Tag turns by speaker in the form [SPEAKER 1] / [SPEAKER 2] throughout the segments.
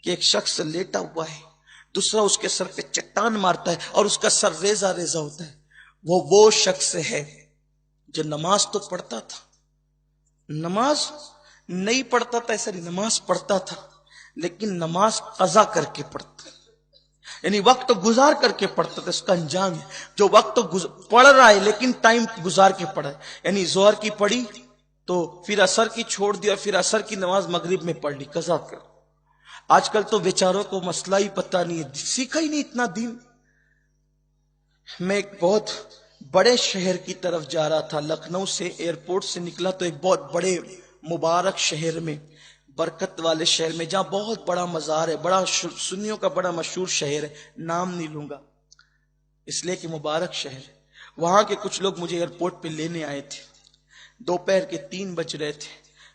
[SPEAKER 1] کہ ایک شخص لیٹا ہوا ہے، دوسرا اس کے سر پہ چٹان مارتا ہے اور اس کا سر ریزہ ریزہ ہوتا ہے. وہ شخص ہے جو نماز تو پڑھتا تھا، نماز نہیں پڑھتا تھا، ایسا نہیں، نماز پڑھتا تھا لیکن نماز قضا کر کے پڑھتا، یعنی وقت گزار کر کے پڑھتا تھا. اس کا انجام ہے جو وقت پڑھ رہا ہے لیکن ٹائم گزار کے پڑھا ہے، یعنی ظہر کی پڑھی تو پھر عصر کی چھوڑ دیا، پھر عصر کی نماز مغرب میں پڑھ لی، قضا کر. آج کل تو بیچاروں کو مسئلہ ہی پتہ نہیں ہے، سیکھا ہی نہیں اتنا دین. میں ایک بہت بڑے شہر کی طرف جا رہا تھا، لکھنؤ سے ایئرپورٹ سے نکلا تو ایک بہت بڑے مبارک شہر میں، برکت والے شہر میں، جہاں بہت بڑا مزار ہے، بڑا سنیوں کا بڑا مشہور شہر ہے، نام نہیں لوں گا اس لیے کہ مبارک شہر ہے. وہاں کے کچھ لوگ مجھے ایئرپورٹ پہ لینے آئے تھے، دوپہر کے 3 بج رہے تھے.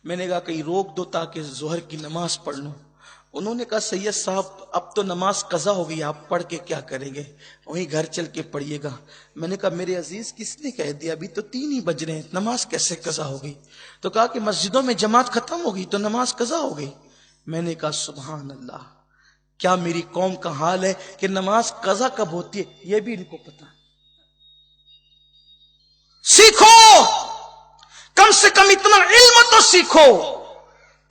[SPEAKER 1] میں نے کہا کہیں روک دو تاکہ ظہر کی نماز پڑھ لوں. انہوں نے کہا سید صاحب اب تو نماز قضا ہو گئی، آپ پڑھ کے کیا کریں گے، وہیں گھر چل کے پڑھیے گا. میں نے کہا میرے عزیز کس نے کہہ دیا، ابھی تو 3 ہی بج رہے ہیں، نماز کیسے قضا ہو گئی؟ تو کہا کہ مسجدوں میں جماعت ختم ہو گئی تو نماز قضا ہو گئی. میں نے کہا سبحان اللہ، کیا میری قوم کا حال ہے کہ نماز قضا کب ہوتی ہے یہ بھی ان کو پتا. سیکھو، کم سے کم اتنا علم تو سیکھو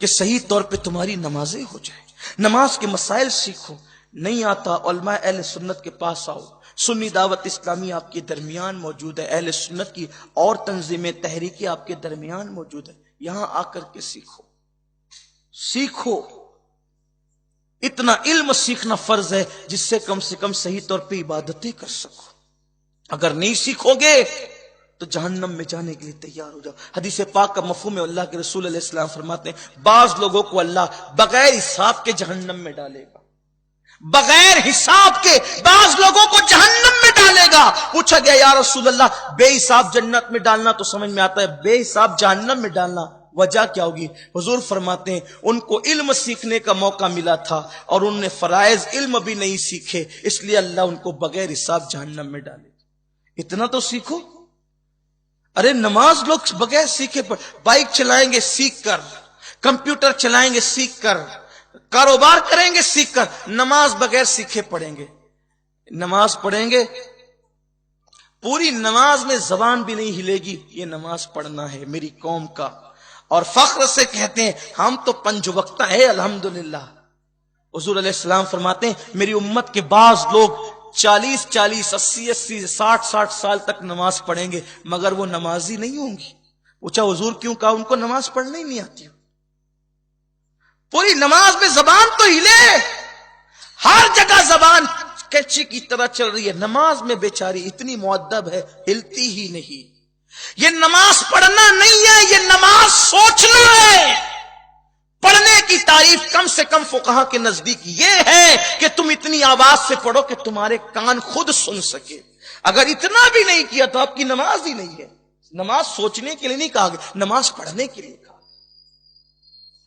[SPEAKER 1] کہ صحیح طور پہ تمہاری نمازیں ہو جائیں، نماز کے مسائل سیکھو. نہیں آتا علماء اہل سنت کے پاس آؤ، سنی دعوت اسلامی آپ کے درمیان موجود ہے، اہل سنت کی اور تنظیمیں تحریکیں آپ کے درمیان موجود ہے، یہاں آ کر کے سیکھو. سیکھو، اتنا علم سیکھنا فرض ہے جس سے کم صحیح طور پہ عبادتیں کر سکو. اگر نہیں سیکھو گے تو جہنم میں جانے کے لیے تیار ہو جاؤ. حدیث پاک کا مفہوم ہے، اللہ کے رسول علیہ السلام فرماتے ہیں بعض لوگوں کو اللہ بغیر حساب کے جہنم میں ڈالے گا، بغیر حساب کے بعض لوگوں کو جہنم میں ڈالے گا. پوچھا گیا یا رسول اللہ بے حساب جنت میں ڈالنا تو سمجھ میں آتا ہے، بے حساب جہنم میں ڈالنا وجہ کیا ہوگی؟ حضور فرماتے ہیں ان کو علم سیکھنے کا موقع ملا تھا اور انہوں نے فرائض علم بھی نہیں سیکھے، اس لیے اللہ ان کو بغیر حساب جہنم میں ڈالے. اتنا تو سیکھو. ارے نماز لوگ بغیر سیکھے بائک چلائیں گے سیکھ کر، کمپیوٹر چلائیں گے سیکھ کر، کاروبار کریں گے سیکھ کر، نماز بغیر سیکھے پڑھیں گے. نماز پڑھیں گے پوری نماز میں زبان بھی نہیں ہلے گی، یہ نماز پڑھنا ہے میری قوم کا. اور فخر سے کہتے ہیں ہم تو 5 وقتہ ہے الحمدللہ. حضور علیہ السلام فرماتے ہیں میری امت کے بعض لوگ 40 80 60 سال تک نماز پڑھیں گے مگر وہ نمازی نہیں ہوں گی. پوچھا حضور کیوں؟ کہا ان کو نماز پڑھنے ہی نہیں آتی. پوری نماز میں زبان تو ہلے، ہر جگہ زبان کیچی کی طرح چل رہی ہے، نماز میں بیچاری اتنی مؤدب ہے ہلتی ہی نہیں. یہ نماز پڑھنا نہیں ہے، یہ نماز سوچنا ہے. پڑھنے کی تعریف کم سے کم فقہا کے نزدیک یہ ہے کہ تم اتنی آواز سے پڑھو کہ تمہارے کان خود سن سکے. اگر اتنا بھی نہیں کیا تو آپ کی نماز ہی نہیں ہے. نماز سوچنے کے لیے نہیں کہا گیا، نماز پڑھنے کے لیے کہا.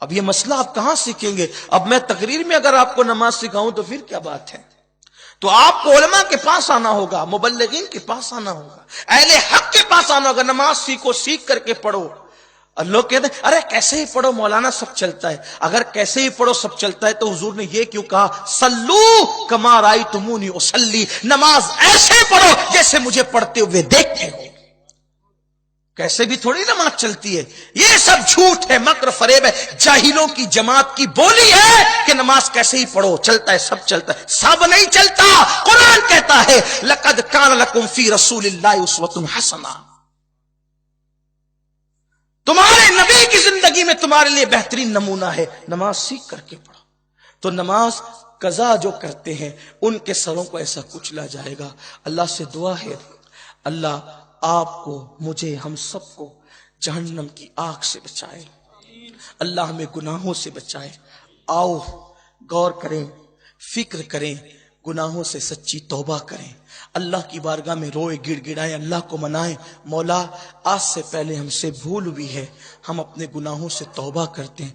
[SPEAKER 1] اب یہ مسئلہ آپ کہاں سیکھیں گے؟ اب میں تقریر میں اگر آپ کو نماز سکھاؤں تو پھر کیا بات ہے؟ تو آپ کو علماء کے پاس آنا ہوگا، مبلغین کے پاس آنا ہوگا، اہل حق کے پاس آنا ہوگا. نماز سیکھو، سیکھ کر کے پڑھو. اور لوگ کہتے ہیں ارے کیسے ہی پڑھو مولانا سب چلتا ہے. اگر کیسے ہی پڑھو سب چلتا ہے تو حضور نے یہ کیوں کہا صلو کما رأیتمونی اصلی، نماز ایسے پڑھو جیسے مجھے پڑھتے ہوئے دیکھتے ہو. کیسے بھی تھوڑی نماز چلتی ہے. یہ سب جھوٹ ہے، مکر فریب ہے، جاہلوں کی جماعت کی بولی ہے کہ نماز کیسے ہی پڑھو چلتا ہے، سب چلتا ہے. سب نہیں چلتا. قرآن کہتا ہے لقد کان لکم فی رسول اللہ اسوۃ حسنہ، تمہارے نبی کی زندگی میں تمہارے لیے بہترین نمونہ ہے. نماز سیکھ کر کے پڑھو. تو نماز قضا جو کرتے ہیں ان کے سروں کو ایسا کچلا جائے گا. اللہ سے دعا ہے اللہ آپ کو، مجھے، ہم سب کو جہنم کی آگ سے بچائے، اللہ ہمیں گناہوں سے بچائے. آؤ غور کریں، فکر کریں، گناہوں سے سچی توبہ کریں، اللہ کی بارگاہ میں روئے، گڑ گڑائیں، اللہ کو منائیں. مولا آج سے پہلے ہم سے بھول ہوئی ہے، ہم اپنے گناہوں سے توبہ کرتے ہیں.